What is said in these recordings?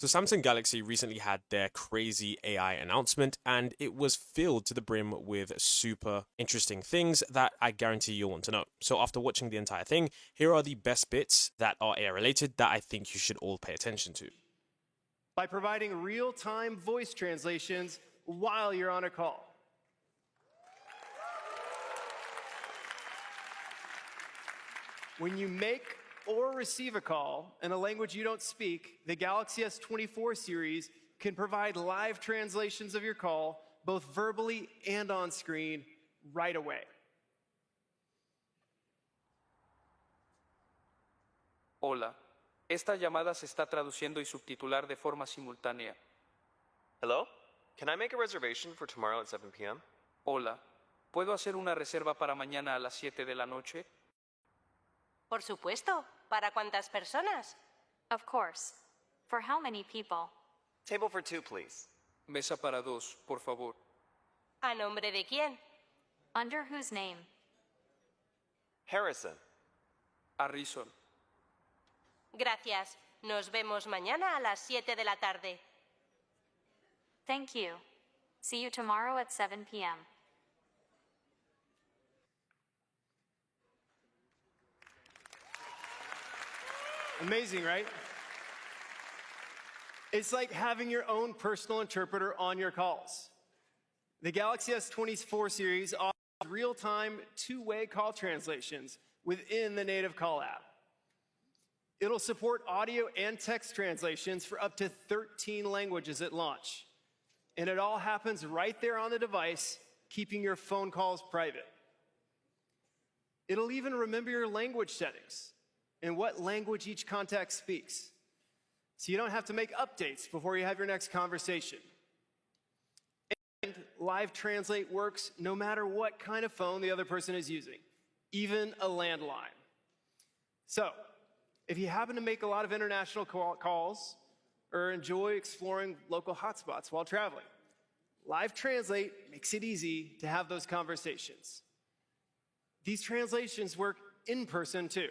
So Samsung Galaxy recently had their crazy AI announcement, and it was filled to the brim with super interesting things that I guarantee you'll want to know. So after watching the entire thing, here are the best bits that are AI related that I think you should all pay attention to. By providing real-time voice translations while you're on a call. When you make or receive a call in a language you don't speak, the Galaxy S24 series can provide live translations of your call, both verbally and on screen, right away. Hola, esta llamada se está traduciendo y subtitular de forma simultánea. Hello? Can I make a reservation for tomorrow at 7 p.m.? Hola, ¿puedo hacer una reserva para mañana a las 7 de la noche? Por supuesto. ¿Para cuántas personas? Of course. For how many people? Table for 2, please. Mesa para 2, por favor. ¿A nombre de quién? Under whose name? Harrison. Harrison. Gracias. Nos vemos mañana a las 7 de la tarde. Thank you. See you tomorrow at 7 p.m. Amazing, right? It's like having your own personal interpreter on your calls. The Galaxy S24 series offers real-time, two-way call translations within the native call app. It'll support audio and text translations for up to 13 languages at launch. And it all happens right there on the device, keeping your phone calls private. It'll even remember your language settings and what language each contact speaks, so you don't have to make updates before you have your next conversation. And Live Translate works no matter what kind of phone the other person is using, even a landline. So, if you happen to make a lot of international calls or enjoy exploring local hotspots while traveling, Live Translate makes it easy to have those conversations. These translations work in person too.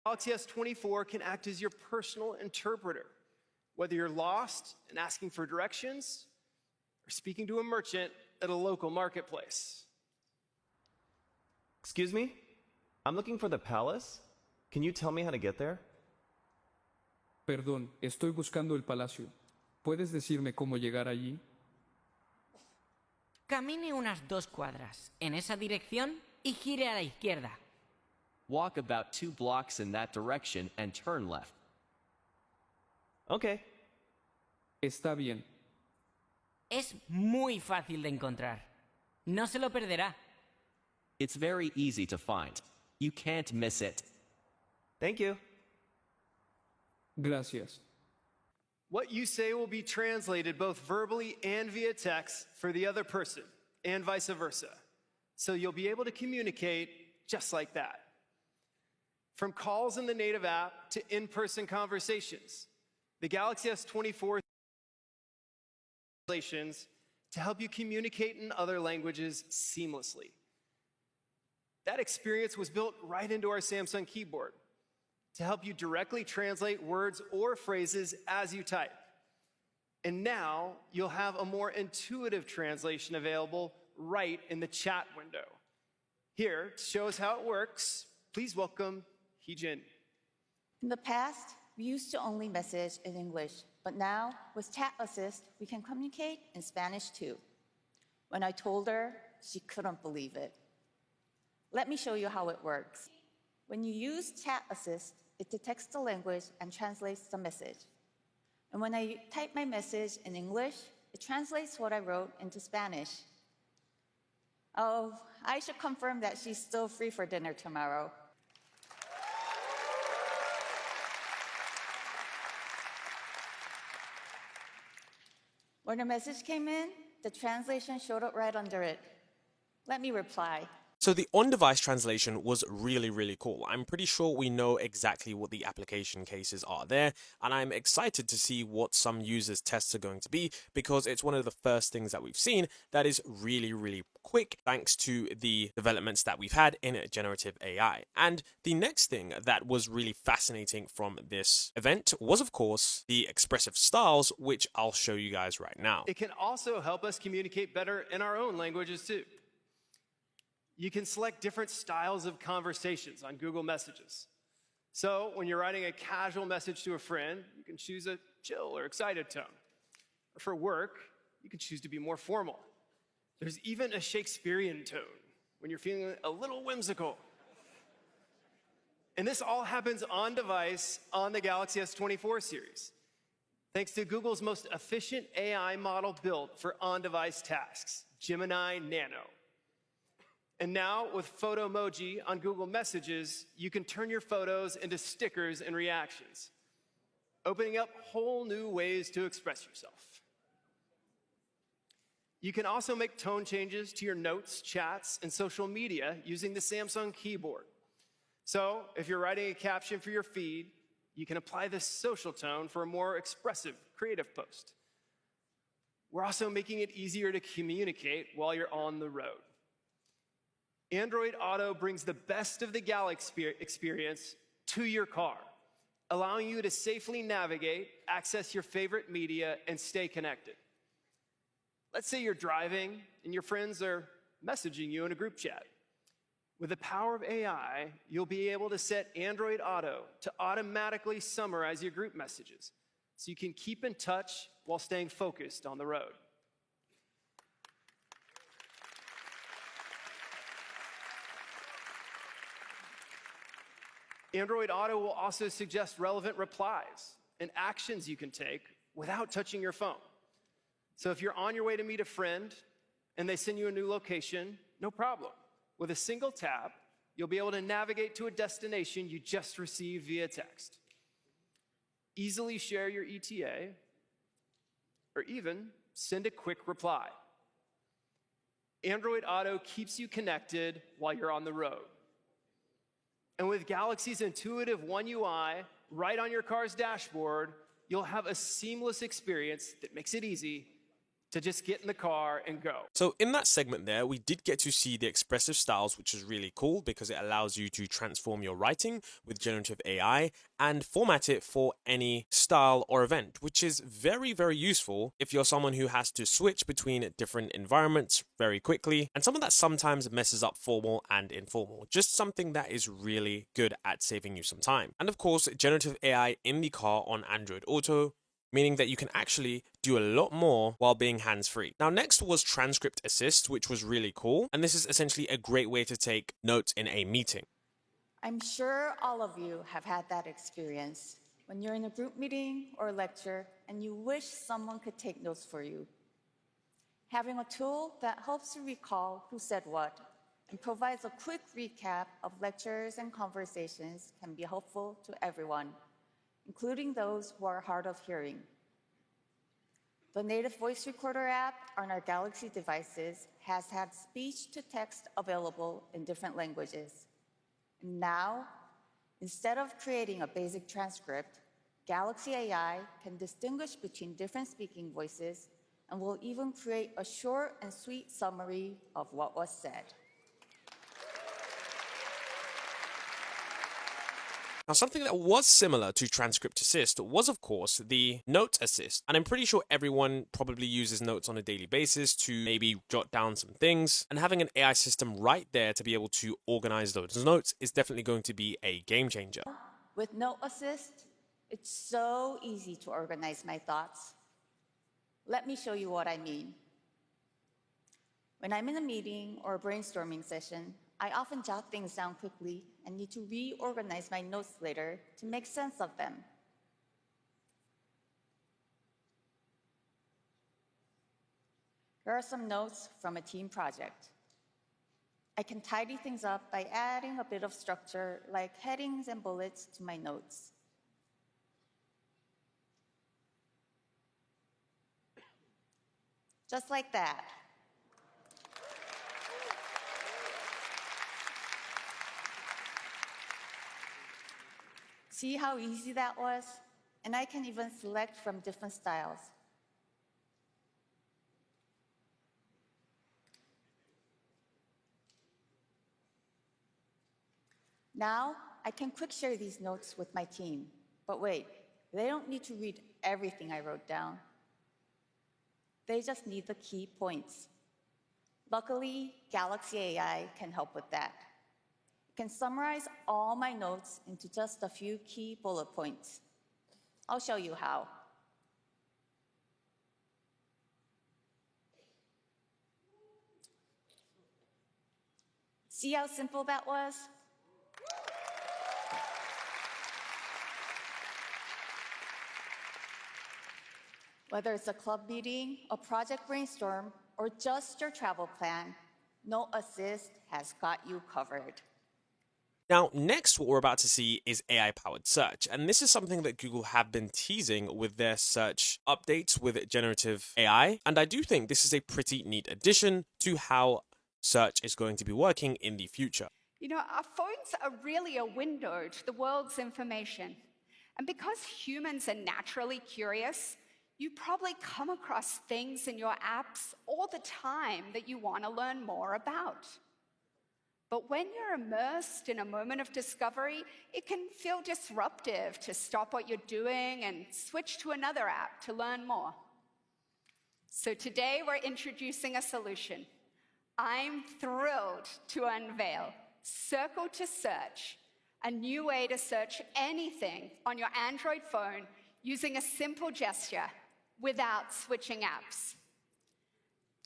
Galaxy S24 can act as your personal interpreter, whether you're lost and asking for directions or speaking to a merchant at a local marketplace. Excuse me? I'm looking for the palace. Can you tell me how to get there? Perdón, estoy buscando el palacio. ¿Puedes decirme cómo llegar allí? Camine unas 2 cuadras en esa dirección y gire a la izquierda. Walk about 2 blocks in that direction and turn left. Okay. Está bien. Es muy fácil de encontrar. No se lo perderá. It's very easy to find. You can't miss it. Thank you. Gracias. What you say will be translated both verbally and via text for the other person, and vice versa. So you'll be able to communicate just like that. From calls in the native app to in-person conversations, the Galaxy S24 translations to help you communicate in other languages seamlessly. That experience was built right into our Samsung keyboard to help you directly translate words or phrases as you type. And now you'll have a more intuitive translation available right in the chat window. Here, to show us how it works, please welcome Hee-Jin. In the past, we used to only message in English, but now with Chat Assist, we can communicate in Spanish too. When I told her, she couldn't believe it. Let me show you how it works. When you use Chat Assist, it detects the language and translates the message. And when I type my message in English, it translates what I wrote into Spanish. Oh, I should confirm that she's still free for dinner tomorrow. When a message came in, the translation showed up right under it. Let me reply. So the on-device translation was really, really cool. I'm pretty sure we know exactly what the application cases are there, and I'm excited to see what some users' tests are going to be, because it's one of the first things that we've seen that is really, really quick thanks to the developments that we've had in generative AI. And the next thing that was really fascinating from this event was, of course, the expressive styles, which I'll show you guys right now. It can also help us communicate better in our own languages too. You can select different styles of conversations on Google Messages. So when you're writing a casual message to a friend, you can choose a chill or excited tone. Or for work, you can choose to be more formal. There's even a Shakespearean tone when you're feeling a little whimsical. And this all happens on device on the Galaxy S24 series, thanks to Google's most efficient AI model built for on-device tasks, Gemini Nano. And now, with Photo Emoji on Google Messages, you can turn your photos into stickers and reactions, opening up whole new ways to express yourself. You can also make tone changes to your notes, chats, and social media using the Samsung keyboard. So, if you're writing a caption for your feed, you can apply this social tone for a more expressive, creative post. We're also making it easier to communicate while you're on the road. Android Auto brings the best of the Galaxy experience to your car, allowing you to safely navigate, access your favorite media, and stay connected. Let's say you're driving and your friends are messaging you in a group chat. With the power of AI, you'll be able to set Android Auto to automatically summarize your group messages, so you can keep in touch while staying focused on the road. Android Auto will also suggest relevant replies and actions you can take without touching your phone. So if you're on your way to meet a friend and they send you a new location, no problem. With a single tap, you'll be able to navigate to a destination you just received via text. Easily share your ETA, or even send a quick reply. Android Auto keeps you connected while you're on the road. And with Galaxy's intuitive One UI right on your car's dashboard, you'll have a seamless experience that makes it easy to just get in the car and go. So in that segment there, we did get to see the expressive styles, which is really cool because it allows you to transform your writing with generative AI and format it for any style or event, which is very, very useful if you're someone who has to switch between different environments very quickly, and someone that sometimes messes up formal and informal. Just something that is really good at saving you some time. And of course, generative AI in the car on Android Auto, meaning that you can actually do a lot more while being hands-free. Now, next was Transcript Assist, which was really cool. And this is essentially a great way to take notes in a meeting. I'm sure all of you have had that experience when you're in a group meeting or lecture and you wish someone could take notes for you. Having a tool that helps you recall who said what and provides a quick recap of lectures and conversations can be helpful to everyone, including those who are hard of hearing. The native voice recorder app on our Galaxy devices has had speech-to-text available in different languages. And now, instead of creating a basic transcript, Galaxy AI can distinguish between different speaking voices and will even create a short and sweet summary of what was said. Now, something that was similar to Transcript Assist was, of course, the Note Assist. And I'm pretty sure everyone probably uses notes on a daily basis to maybe jot down some things. And having an AI system right there to be able to organize those notes is definitely going to be a game changer. With Note Assist, it's so easy to organize my thoughts. Let me show you what I mean. When I'm in a meeting or a brainstorming session, I often jot things down quickly and need to reorganize my notes later to make sense of them. Here are some notes from a team project. I can tidy things up by adding a bit of structure like headings and bullets to my notes. Just like that. See how easy that was? And I can even select from different styles. Now, I can quick share these notes with my team. But wait, they don't need to read everything I wrote down. They just need the key points. Luckily, Galaxy AI can help with that. It can summarize all my notes into just a few key bullet points. I'll show you how. See how simple that was? Whether it's a club meeting, a project brainstorm, or just your travel plan, Note Assist has got you covered. Now, next, what we're about to see is AI-powered search, and this is something that Google have been teasing with their search updates with generative AI, and I do think this is a pretty neat addition to how search is going to be working in the future. You know, our phones are really a window to the world's information, and because humans are naturally curious, you probably come across things in your apps all the time that you want to learn more about. But when you're immersed in a moment of discovery, it can feel disruptive to stop what you're doing and switch to another app to learn more. So today we're introducing a solution. I'm thrilled to unveil Circle to Search, a new way to search anything on your Android phone using a simple gesture without switching apps.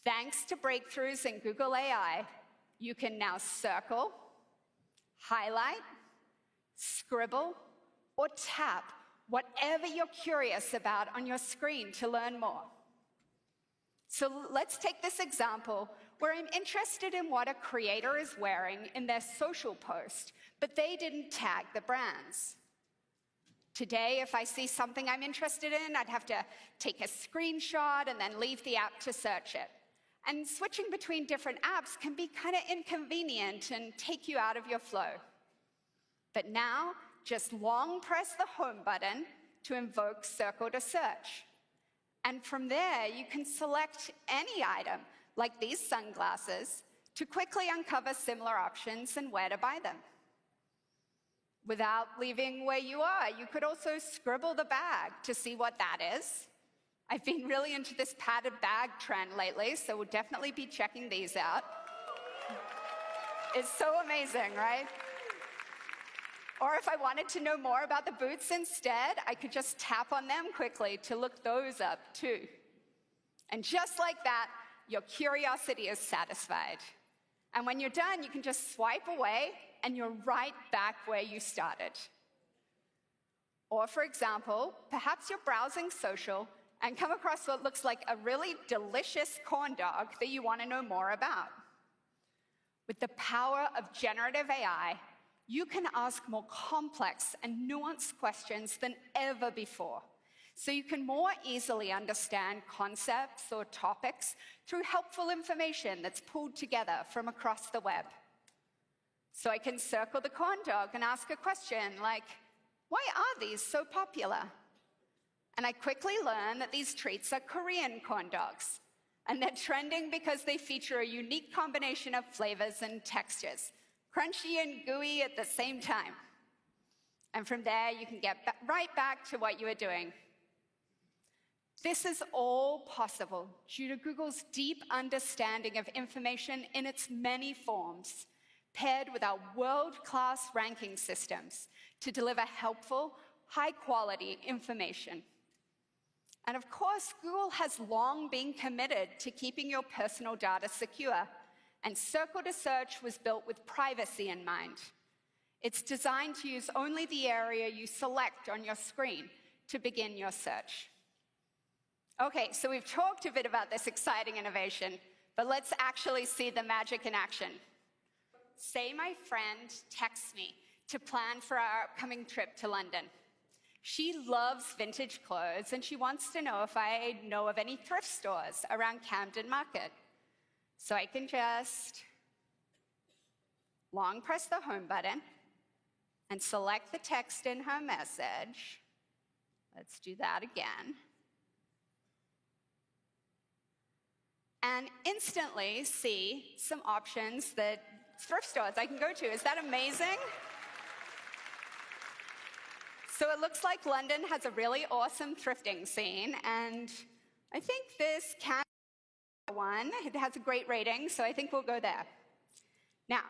Thanks to breakthroughs in Google AI, you can now circle, highlight, scribble, or tap whatever you're curious about on your screen to learn more. So let's take this example where I'm interested in what a creator is wearing in their social post, but they didn't tag the brands. Today, if I see something I'm interested in, I'd have to take a screenshot and then leave the app to search it. And switching between different apps can be kind of inconvenient and take you out of your flow. But now, just long press the home button to invoke Circle to Search. And from there, you can select any item, like these sunglasses, to quickly uncover similar options and where to buy them. Without leaving where you are, you could also scribble the bag to see what that is. I've been really into this padded bag trend lately, so we'll definitely be checking these out. It's so amazing, right? Or if I wanted to know more about the boots instead, I could just tap on them quickly to look those up too. And just like that, your curiosity is satisfied. And when you're done, you can just swipe away and you're right back where you started. Or for example, perhaps you're browsing social and come across what looks like a really delicious corn dog that you want to know more about. With the power of generative AI, you can ask more complex and nuanced questions than ever before, so you can more easily understand concepts or topics through helpful information that's pulled together from across the web. So I can circle the corn dog and ask a question like, why are these so popular? And I quickly learn that these treats are Korean corn dogs, and they're trending because they feature a unique combination of flavors and textures, crunchy and gooey at the same time. And from there, you can get right back to what you were doing. This is all possible due to Google's deep understanding of information in its many forms, paired with our world-class ranking systems to deliver helpful, high-quality information. And of course, Google has long been committed to keeping your personal data secure, and Circle to Search was built with privacy in mind. It's designed to use only the area you select on your screen to begin your search. Okay, so we've talked a bit about this exciting innovation, but let's actually see the magic in action. Say my friend texts me to plan for our upcoming trip to London. She loves vintage clothes, and she wants to know if I know of any thrift stores around Camden Market. So I can just long press the home button and select the text in her message. Let's do that again. And instantly see some options that thrift stores I can go to. Is that amazing? So it looks like London has a really awesome thrifting scene, and I think this can be one. It has a great rating, so I think we'll go there. Now,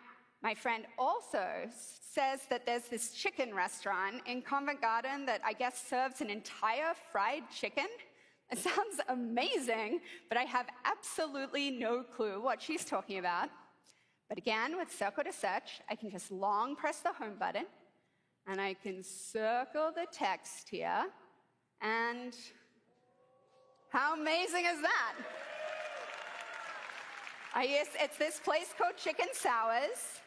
my friend also says that there's this chicken restaurant in Covent Garden that I guess serves an entire fried chicken. It sounds amazing, but I have absolutely no clue what she's talking about. But again, with Circle to Search, I can just long press the home button, and I can circle the text here, and how amazing is that? Yes, it's this place called Chicken Sours,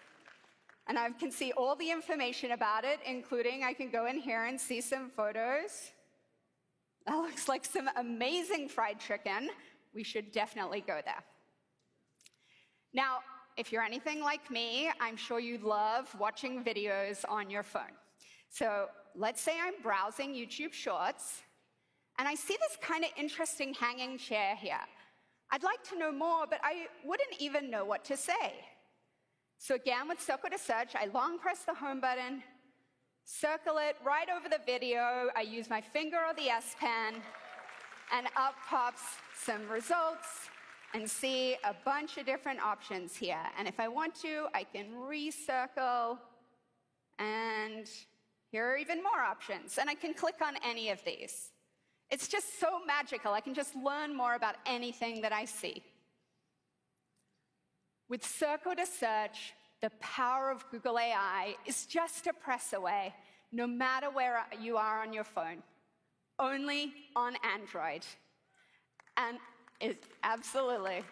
and I can see all the information about it, including I can go in here and see some photos. That looks like some amazing fried chicken. We should definitely go there. Now, if you're anything like me, I'm sure you love watching videos on your phone. So let's say I'm browsing YouTube Shorts, and I see this kind of interesting hanging chair here. I'd like to know more, but I wouldn't even know what to say. So again, with Circle to Search, I long press the home button, circle it right over the video, I use my finger or the S Pen, and up pops some results, and see a bunch of different options here. And if I want to, I can recircle, and here are even more options. And I can click on any of these. It's just so magical. I can just learn more about anything that I see. With Circle to Search, the power of Google AI is just a press away, no matter where you are on your phone, only on Android. And absolutely.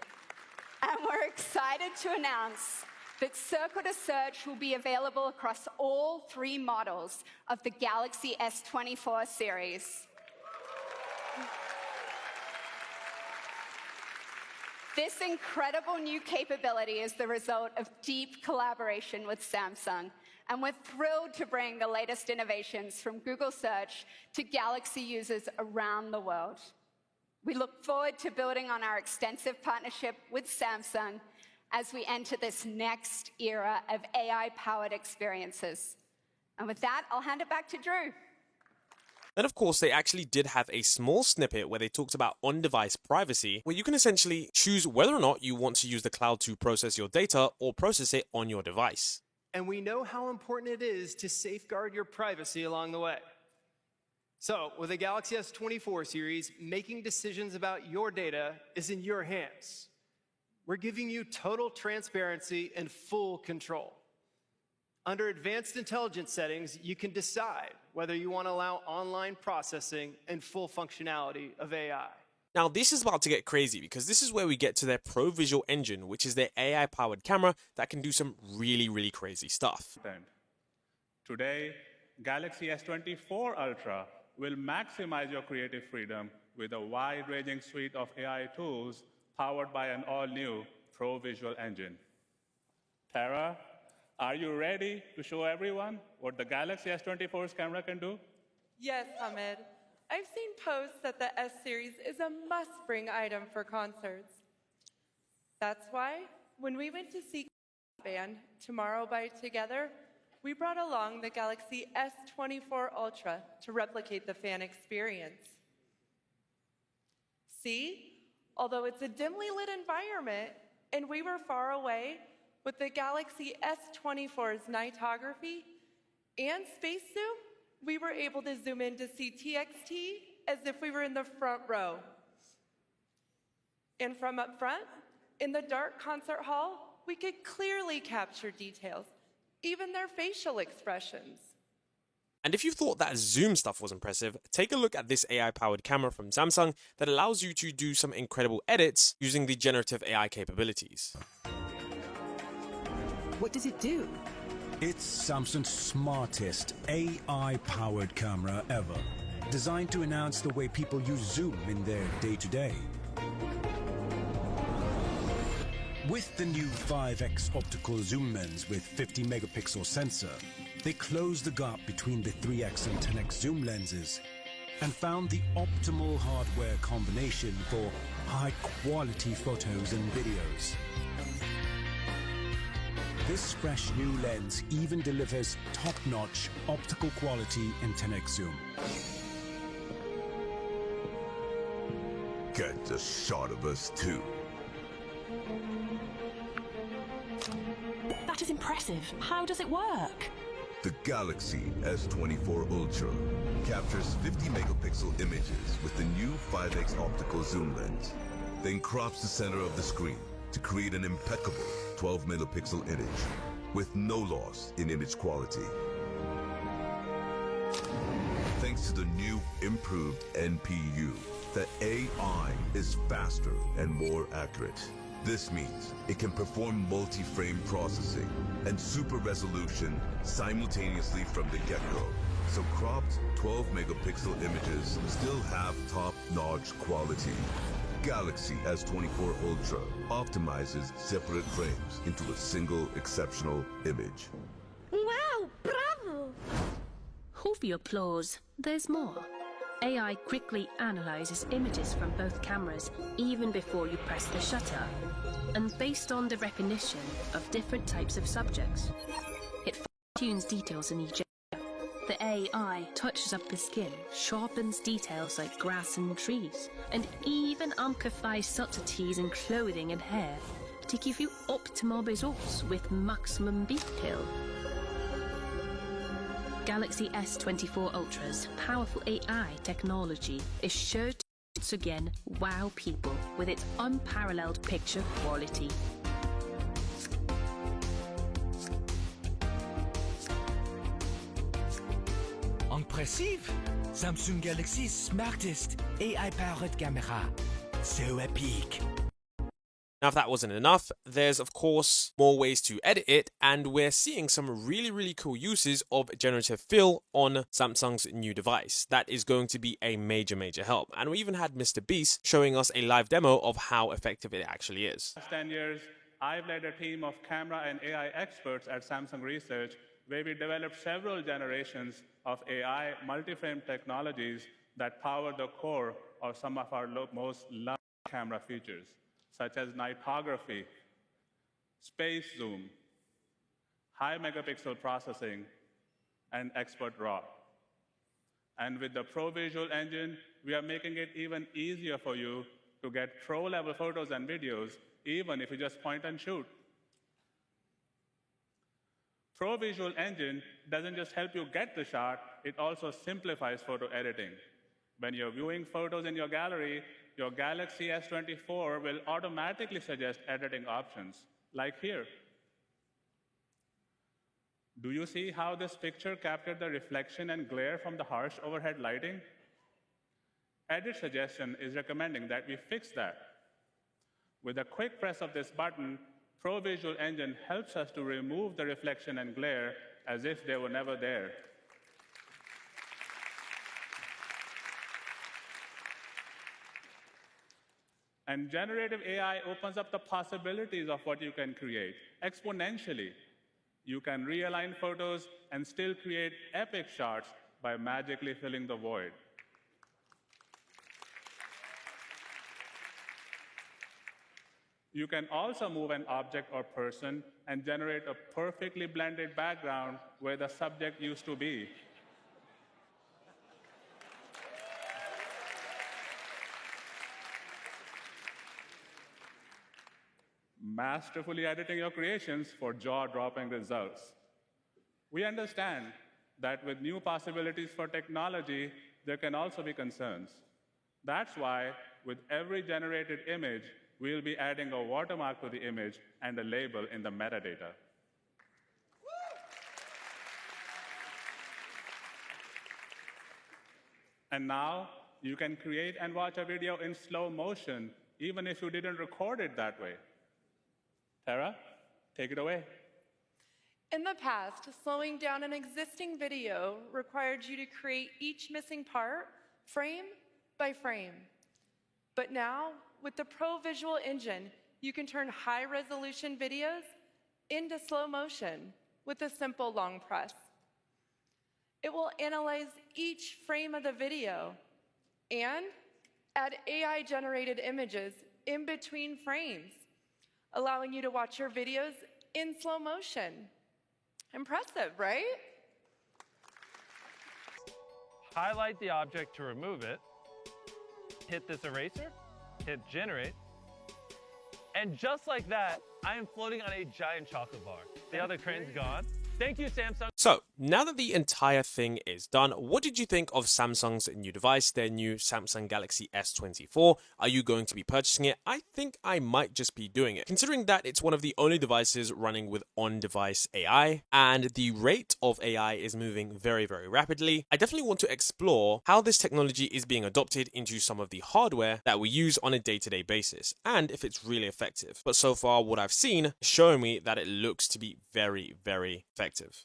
And we're excited to announce that Circle to Search will be available across all 3 models of the Galaxy S24 series. This incredible new capability is the result of deep collaboration with Samsung, and we're thrilled to bring the latest innovations from Google Search to Galaxy users around the world. We look forward to building on our extensive partnership with Samsung as we enter this next era of AI-powered experiences. And with that, I'll hand it back to Drew. Then, of course, they actually did have a small snippet where they talked about on-device privacy, where you can essentially choose whether or not you want to use the cloud to process your data or process it on your device. And we know how important it is to safeguard your privacy along the way. So, with the Galaxy S24 series, making decisions about your data is in your hands. We're giving you total transparency and full control. Under advanced intelligence settings, you can decide whether you want to allow online processing and full functionality of AI. Now, this is about to get crazy because this is where we get to their Pro Visual Engine, which is their AI-powered camera that can do some really, really crazy stuff. Today, Galaxy S24 Ultra will maximize your creative freedom with a wide-ranging suite of AI tools powered by an all-new Pro Visual Engine. Tara, are you ready to show everyone what the Galaxy S24's camera can do? Yes, Hamid. I've seen posts that the S series is a must-bring item for concerts. That's why, when we went to see band Tomorrow by Together, we brought along the Galaxy S24 Ultra to replicate the fan experience. See? Although it's a dimly lit environment and we were far away, with the Galaxy S24's nightography and spacesuit, we were able to zoom in to see TXT as if we were in the front row. And from up front, in the dark concert hall, we could clearly capture details, even their facial expressions. And if you thought that zoom stuff was impressive, take a look at this AI-powered camera from Samsung that allows you to do some incredible edits using the generative AI capabilities. What does it do? It's Samsung's smartest AI-powered camera ever, designed to enhance the way people use Zoom in their day-to-day. With the new 5x optical zoom lens with 50 megapixel sensor, They closed the gap between the 3x and 10x zoom lenses and found the optimal hardware combination for high-quality photos and videos. This fresh new lens even delivers top-notch optical quality in 10x zoom. Get a shot of us too. That is impressive. How does it work? The Galaxy S24 Ultra captures 50 megapixel images with the new 5x optical zoom lens, then crops the center of the screen to create an impeccable 12 megapixel image with no loss in image quality. Thanks to the new improved NPU, the AI is faster and more accurate. This means it can perform multi-frame processing and super resolution simultaneously from the get-go. So cropped 12 megapixel images still have top-notch quality. Galaxy S24 Ultra optimizes separate frames into a single exceptional image. Wow, bravo! Hold for your applause. There's more. AI quickly analyzes images from both cameras even before you press the shutter. And based on the recognition of different types of subjects, it fine-tunes details in each area. The AI touches up the skin, sharpens details like grass and trees, and even amplifies subtleties in clothing and hair to give you optimal results with maximum detail. Galaxy S24 Ultra's powerful AI technology is sure to once again wow people with its unparalleled picture quality. Impressive! Samsung Galaxy's smartest AI-powered camera. So epic! Now, if that wasn't enough, there's of course more ways to edit it, and we're seeing some really cool uses of generative fill on Samsung's new device. That is going to be a major help. And we even had Mr. Beast showing us a live demo of how effective it actually is. Last 10 years, I've led a team of camera and AI experts at Samsung Research, where we developed several generations of AI multi-frame technologies that power the core of some of our most loved camera features, such as nightography, space zoom, high megapixel processing, and expert RAW. And with the Pro Visual Engine, we are making it even easier for you to get pro-level photos and videos, even if you just point and shoot. Pro Visual Engine doesn't just help you get the shot, it also simplifies photo editing. When you're viewing photos in your gallery, your Galaxy S24 will automatically suggest editing options, like here. Do you see how this picture captured the reflection and glare from the harsh overhead lighting? Edit Suggestion is recommending that we fix that. With a quick press of this button, Pro Visual Engine helps us to remove the reflection and glare as if they were never there. And generative AI opens up the possibilities of what you can create exponentially. You can realign photos and still create epic shots by magically filling the void. You can also move an object or person and generate a perfectly blended background where the subject used to be. Masterfully editing your creations for jaw-dropping results. We understand that with new possibilities for technology, there can also be concerns. That's why, with every generated image, we'll be adding a watermark to the image and a label in the metadata. And now, you can create and watch a video in slow motion, even if you didn't record it that way. Tara, take it away. In the past, slowing down an existing video required you to create each missing part frame by frame. But now, with the Pro Visual Engine, you can turn high-resolution videos into slow motion with a simple long press. It will analyze each frame of the video and add AI-generated images in between frames, allowing you to watch your videos in slow motion. Impressive, right? Highlight the object to remove it, hit this eraser, hit generate, and just like that, I am floating on a giant chocolate bar. The other crane's gone. Thank you, Samsung. So, now that the entire thing is done, what did you think of Samsung's new device, their new Samsung Galaxy S24? Are you going to be purchasing it? I think I might just be doing it, considering that it's one of the only devices running with on-device AI, and the rate of AI is moving very, very rapidly. I definitely want to explore how this technology is being adopted into some of the hardware that we use on a day-to-day basis, and if it's really effective. But so far, what I've seen is showing me that it looks to be very, very effective.